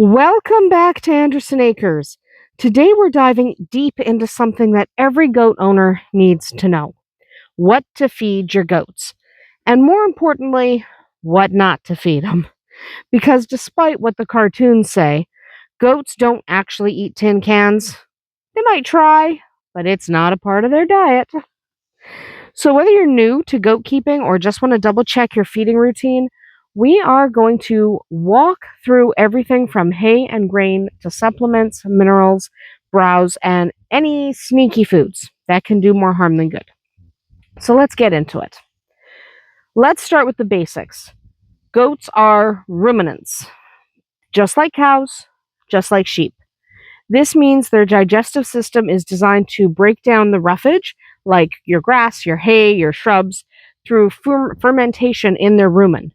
Welcome back to Andersen Acres. Today we're diving deep into something that every goat owner needs to know: what to feed your goats. And more importantly, what not to feed them. Because despite what the cartoons say, goats don't actually eat tin cans. They might try, but it's not a part of their diet. So, whether you're new to goat keeping or just want to double check your feeding routine, we are going to walk through everything from hay and grain to supplements, minerals, browse, and any sneaky foods that can do more harm than good. So, let's get into it. Let's start with the basics. Goats are ruminants, just like cows, just like sheep. This means their digestive system is designed to break down the roughage, like your grass, your hay, your shrubs, through fermentation in their rumen.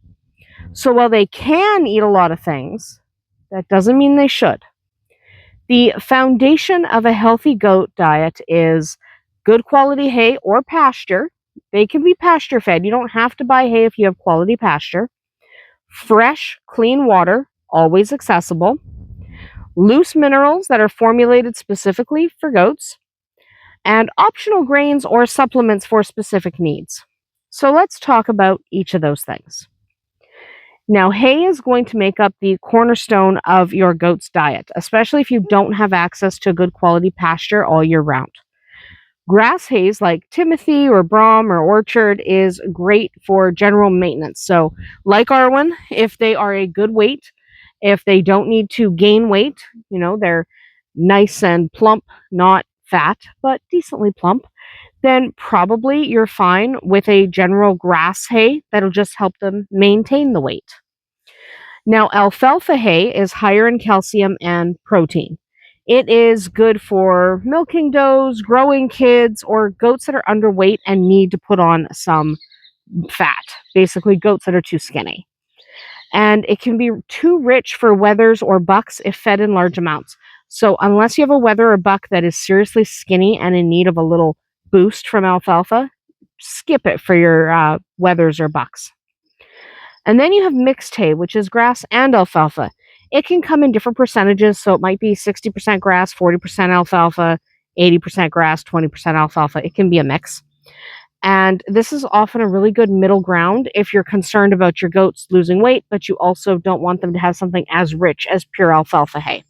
So while they can eat a lot of things, that doesn't mean they should. The foundation of a healthy goat diet is good quality hay or pasture. They can be pasture fed. You don't have to buy hay if you have quality pasture. Fresh, clean water, always accessible. Loose minerals that are formulated specifically for goats, and optional grains or supplements for specific needs. So let's talk about each of those things. Now, hay is going to make up the cornerstone of your goat's diet, especially if you don't have access to good quality pasture all year round. Grass hays like Timothy or Braham or Orchard is great for general maintenance. So, like Arwen, if they are a good weight, if they don't need to gain weight, they're nice and plump, not fat, but decently plump, then probably you're fine with a general grass hay that'll just help them maintain the weight. Now, alfalfa hay is higher in calcium and protein. It is good for milking does, growing kids, or goats that are underweight and need to put on some fat, basically goats that are too skinny. And it can be too rich for wethers or bucks if fed in large amounts. So unless you have a wether or buck that is seriously skinny and in need of a little boost from alfalfa, skip it for your wethers or bucks. And then you have mixed hay, which is grass and alfalfa. It can come in different percentages, so it might be 60% grass, 40% alfalfa, 80% grass, 20% alfalfa. It can be a mix. And this is often a really good middle ground if you're concerned about your goats losing weight, but you also don't want them to have something as rich as pure alfalfa hay.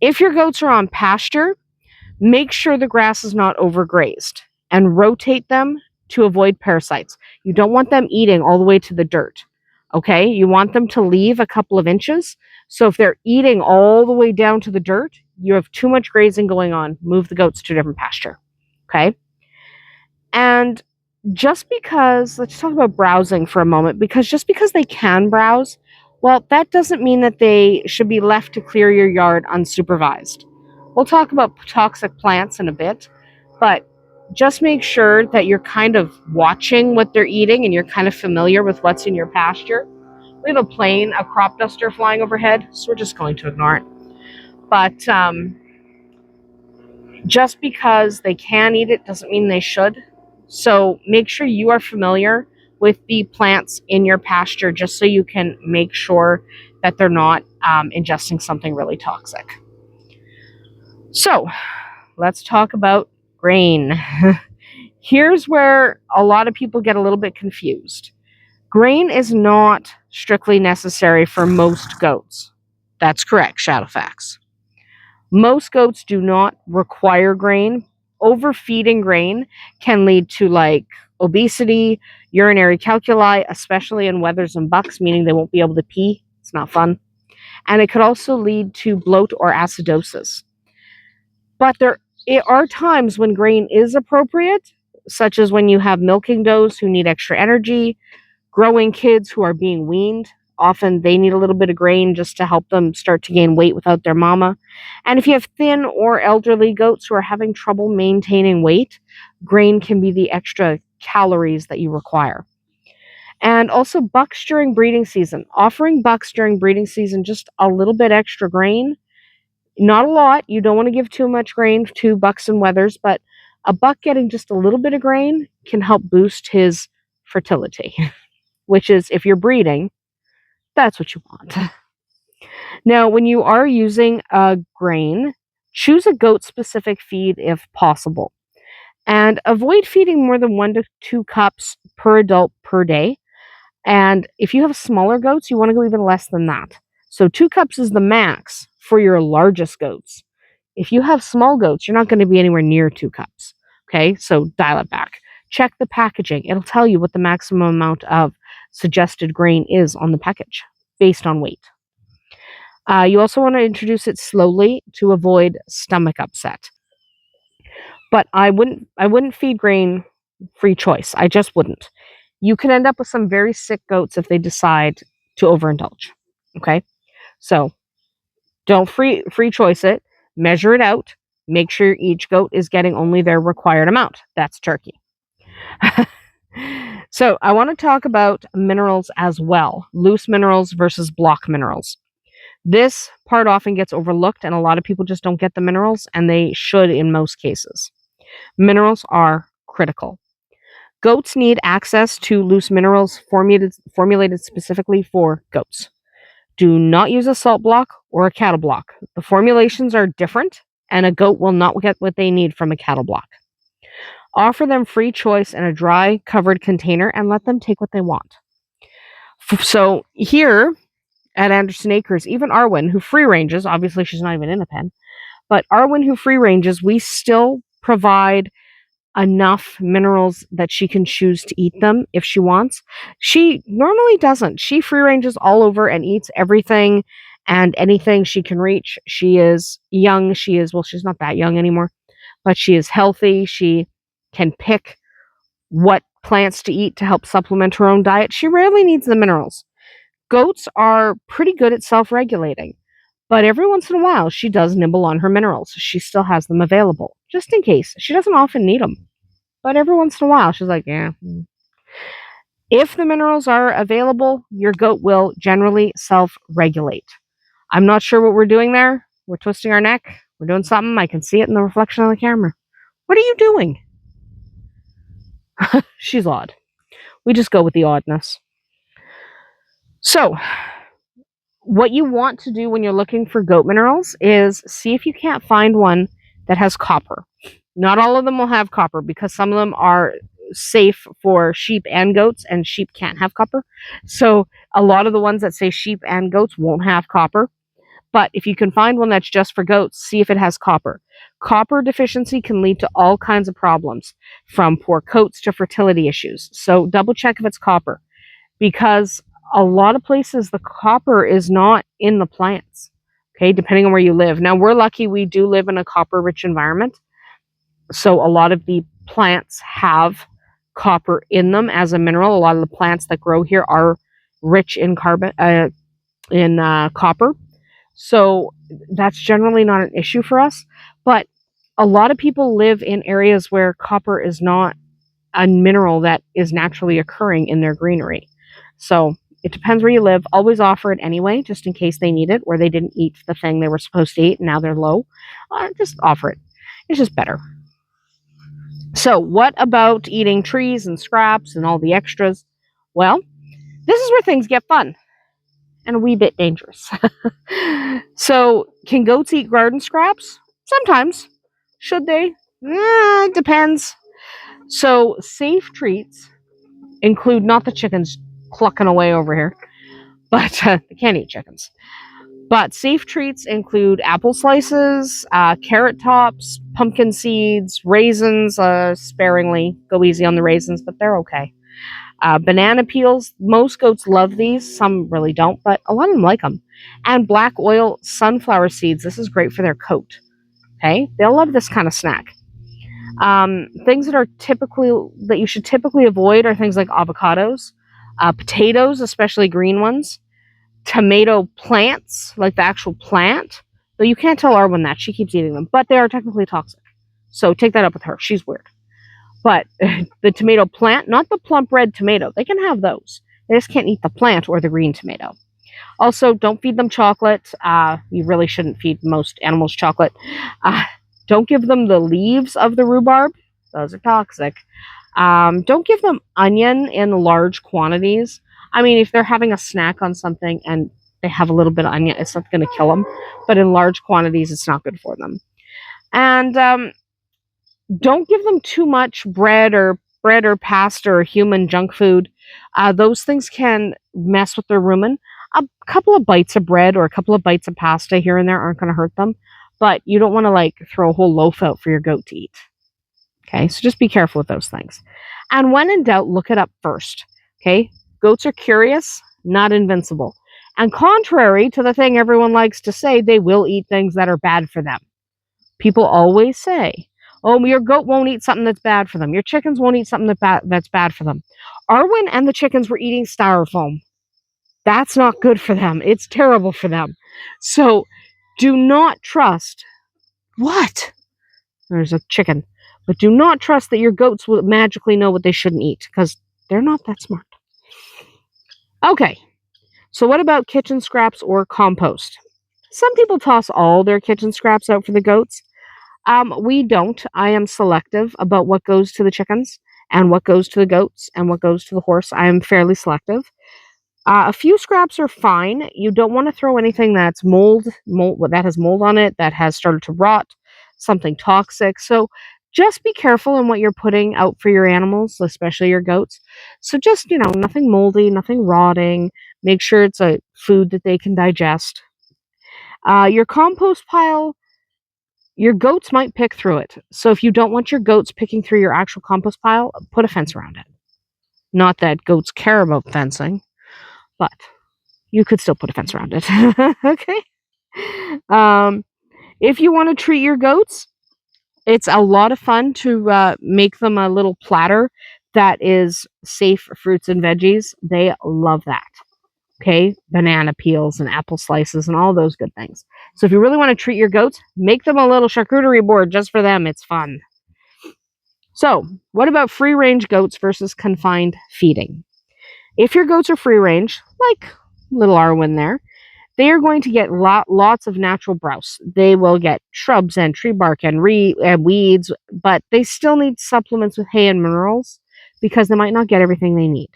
If your goats are on pasture, make sure the grass is not overgrazed and rotate them to avoid parasites. You don't want them eating all the way to the dirt. Okay? You want them to leave a couple of inches. So if they're eating all the way down to the dirt, you have too much grazing going on. Move the goats to a different pasture. Okay? And just because, let's talk about browsing for a moment, because just because they can browse, well, that doesn't mean that they should be left to clear your yard unsupervised. We'll talk about toxic plants in a bit, but just make sure that you're kind of watching what they're eating and you're kind of familiar with what's in your pasture. We have a plane, a crop duster flying overhead, so we're just going to ignore it. But just because they can eat it doesn't mean they should. So make sure you are familiar with the plants in your pasture just so you can make sure that they're not ingesting something really toxic. So let's talk about grain. Here's where a lot of people get a little bit confused. Grain is not strictly necessary for most goats. That's correct, Shadowfax. Most goats do not require grain. Overfeeding grain can lead to obesity, urinary calculi, especially in wethers and bucks, meaning they won't be able to pee. It's not fun. And it could also lead to bloat or acidosis. But there are times when grain is appropriate, such as when you have milking does who need extra energy, growing kids who are being weaned. Often they need a little bit of grain just to help them start to gain weight without their mama. And if you have thin or elderly goats who are having trouble maintaining weight, grain can be the extra calories that you require. And also bucks during breeding season. Offering bucks during breeding season just a little bit extra grain. Not a lot. You don't want to give too much grain to bucks and wethers, but a buck getting just a little bit of grain can help boost his fertility, which is, if you're breeding, that's what you want. Now, when you are using a grain, choose a goat-specific feed if possible. And avoid feeding more than 1 to 2 cups per adult per day. And if you have smaller goats, you want to go even less than that. So 2 cups is the max for your largest goats. If you have small goats, you're not going to be anywhere near 2 cups. Okay, so dial it back. Check the packaging. It'll tell you what the maximum amount of suggested grain is on the package based on weight. You also want to introduce it slowly to avoid stomach upset. But I wouldn't feed grain free choice. I just wouldn't. You can end up with some very sick goats if they decide to overindulge. Okay? So, don't free choice it. Measure it out. Make sure each goat is getting only their required amount. That's turkey. So, I want to talk about minerals as well. Loose minerals versus block minerals. This part often gets overlooked, and a lot of people just don't get the minerals, and they should in most cases. Minerals are critical. Goats need access to loose minerals formulated specifically for goats. Do not use a salt block or a cattle block. The formulations are different, and a goat will not get what they need from a cattle block. Offer them free choice in a dry, covered container and let them take what they want. So here at Andersen Acres, even Arwen, who free ranges, obviously she's not even in a pen, but Arwen, who free ranges, we still provide enough minerals that she can choose to eat them if she wants. She normally doesn't. She free ranges all over and eats everything and anything she can reach. She is young. Well, she's not that young anymore, but she is healthy. She can pick what plants to eat to help supplement her own diet. She rarely needs the minerals. Goats are pretty good at self-regulating, but every once in a while she does nibble on her minerals. She still has them available, just in case. She doesn't often need them, but every once in a while she's like, yeah. If the minerals are available, your goat will generally self-regulate. I'm not sure what we're doing there. We're twisting our neck. We're doing something. I can see it in the reflection on the camera. What are you doing? She's odd. We just go with the oddness. So, what you want to do when you're looking for goat minerals is see if you can't find one that has copper. Not all of them will have copper because some of them are safe for sheep and goats, and sheep can't have copper. So a lot of the ones that say sheep and goats won't have copper. But if you can find one that's just for goats, see if it has copper. Copper deficiency can lead to all kinds of problems, from poor coats to fertility issues. So double check if it's copper, because a lot of places the copper is not in the plants, okay, depending on where you live. Now, we're lucky we do live in a copper-rich environment, so a lot of the plants have copper in them as a mineral. A lot of the plants that grow here are rich in copper. So that's generally not an issue for us. But a lot of people live in areas where copper is not a mineral that is naturally occurring in their greenery. So it depends where you live. Always offer it anyway, just in case they need it, or they didn't eat the thing they were supposed to eat and now they're low. Just offer it. It's just better. So what about eating trees and scraps and all the extras? Well, this is where things get fun and a wee bit dangerous. So, can goats eat garden scraps? Sometimes. Should they? It depends. So, safe treats include not the chickens clucking away over here, but they can't eat chickens. But safe treats include apple slices, carrot tops, pumpkin seeds, raisins, sparingly. Go easy on the raisins, but they're okay. Banana peels, most goats love these. Some really don't, but a lot of them like them. And black oil sunflower seeds. This is great for their coat. Okay, they'll love this kind of snack. Things that you should typically avoid are things like avocados, potatoes, especially green ones, tomato plants, like the actual plant. Though you can't tell Arwen that, she keeps eating them, but they are technically toxic. So take that up with her. She's weird. But the tomato plant, not the plump red tomato, they can have those. They just can't eat the plant or the green tomato. Also, don't feed them chocolate. You really shouldn't feed most animals chocolate. Don't give them the leaves of the rhubarb. Those are toxic. Don't give them onion in large quantities. I mean, if they're having a snack on something and they have a little bit of onion. It's not going to kill them, but in large quantities, it's not good for them. And don't give them too much bread or pasta or human junk food. Those things can mess with their rumen. A couple of bites of bread or a couple of bites of pasta here and there aren't going to hurt them, but you don't want to like throw a whole loaf out for your goat to eat. Okay, so just be careful with those things. And when in doubt, look it up first. Okay, goats are curious, not invincible. And contrary to the thing everyone likes to say, they will eat things that are bad for them. People always say, oh, your goat won't eat something that's bad for them. Your chickens won't eat something that's bad for them. Arwen and the chickens were eating styrofoam. That's not good for them. It's terrible for them. So do not trust. What? There's a chicken. But do not trust that your goats will magically know what they shouldn't eat, because they're not that smart. Okay, so what about kitchen scraps or compost? Some people toss all their kitchen scraps out for the goats. We don't. I am selective about what goes to the chickens and what goes to the goats and what goes to the horse. I am fairly selective. A few scraps are fine. You don't want to throw anything that's mold that has mold on it, that has started to rot, something toxic. So just be careful in what you're putting out for your animals, especially your goats. So just, nothing moldy, nothing rotting. Make sure it's a food that they can digest. Your compost pile, your goats might pick through it. So if you don't want your goats picking through your actual compost pile, put a fence around it. Not that goats care about fencing, but you could still put a fence around it. Okay. If you want to treat your goats, it's a lot of fun to make them a little platter that is safe fruits and veggies. They love that. Okay. Banana peels and apple slices and all those good things. So if you really want to treat your goats, make them a little charcuterie board just for them. It's fun. So what about free range goats versus confined feeding? If your goats are free range, like little Arwen there, they are going to get lots of natural browse. They will get shrubs and tree bark and weeds, but they still need supplements with hay and minerals because they might not get everything they need.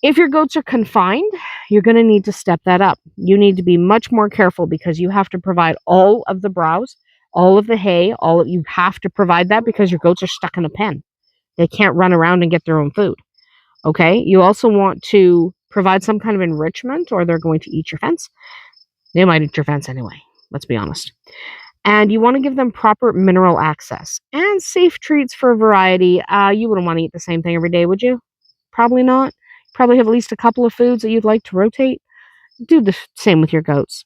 If your goats are confined, you're going to need to step that up. You need to be much more careful because you have to provide all of the browse, all of the hay, you have to provide that because your goats are stuck in a pen. They can't run around and get their own food. Okay, you also want to provide some kind of enrichment or they're going to eat your fence. They might eat your fence anyway, let's be honest. And you want to give them proper mineral access and safe treats for variety. You wouldn't want to eat the same thing every day, would you? Probably not. Probably have at least a couple of foods that you'd like to rotate. Do the same with your goats.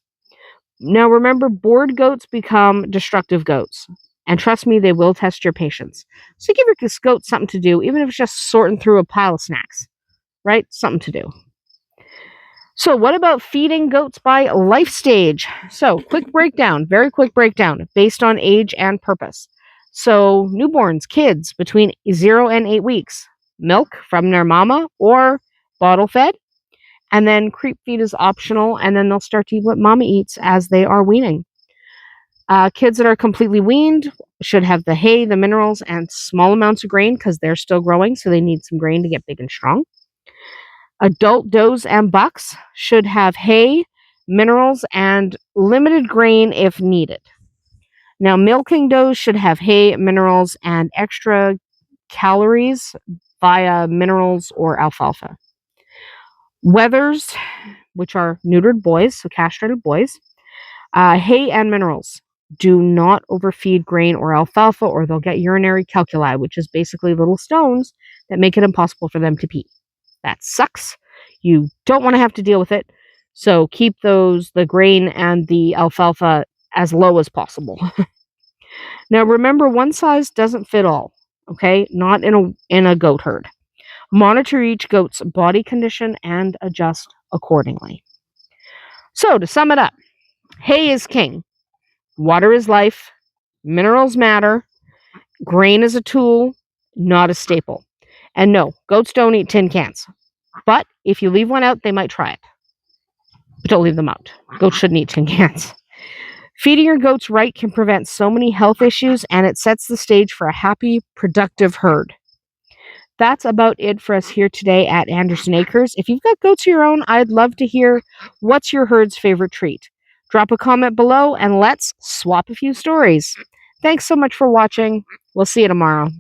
Now remember, bored goats become destructive goats. And trust me, they will test your patience. So give your goat something to do, even if it's just sorting through a pile of snacks. Right? Something to do. So what about feeding goats by life stage? So very quick breakdown based on age and purpose. So newborns, kids between 0 and 8 weeks, milk from their mama or bottle fed. And then creep feed is optional, and then they'll start to eat what mama eats as they are weaning. Kids that are completely weaned should have the hay, the minerals, and small amounts of grain because they're still growing, so they need some grain to get big and strong. Adult does and bucks should have hay, minerals, and limited grain if needed. Now, milking does should have hay, minerals, and extra calories via minerals or alfalfa. Wethers, which are neutered boys, so castrated boys, hay and minerals. Do not overfeed grain or alfalfa or they'll get urinary calculi, which is basically little stones that make it impossible for them to pee. That sucks. You don't want to have to deal with it. So keep the grain and the alfalfa as low as possible. Now remember, one size doesn't fit all. Okay, not in a goat herd. Monitor each goat's body condition and adjust accordingly. So to sum it up, hay is king. Water is life. Minerals matter. Grain is a tool, not a staple. And no, goats don't eat tin cans. But if you leave one out, they might try it. But don't leave them out. Goats shouldn't eat tin cans. Feeding your goats right can prevent so many health issues, and it sets the stage for a happy, productive herd. That's about it for us here today at Andersen Acres. If you've got goats of your own, I'd love to hear what's your herd's favorite treat. Drop a comment below and let's swap a few stories. Thanks so much for watching. We'll see you tomorrow.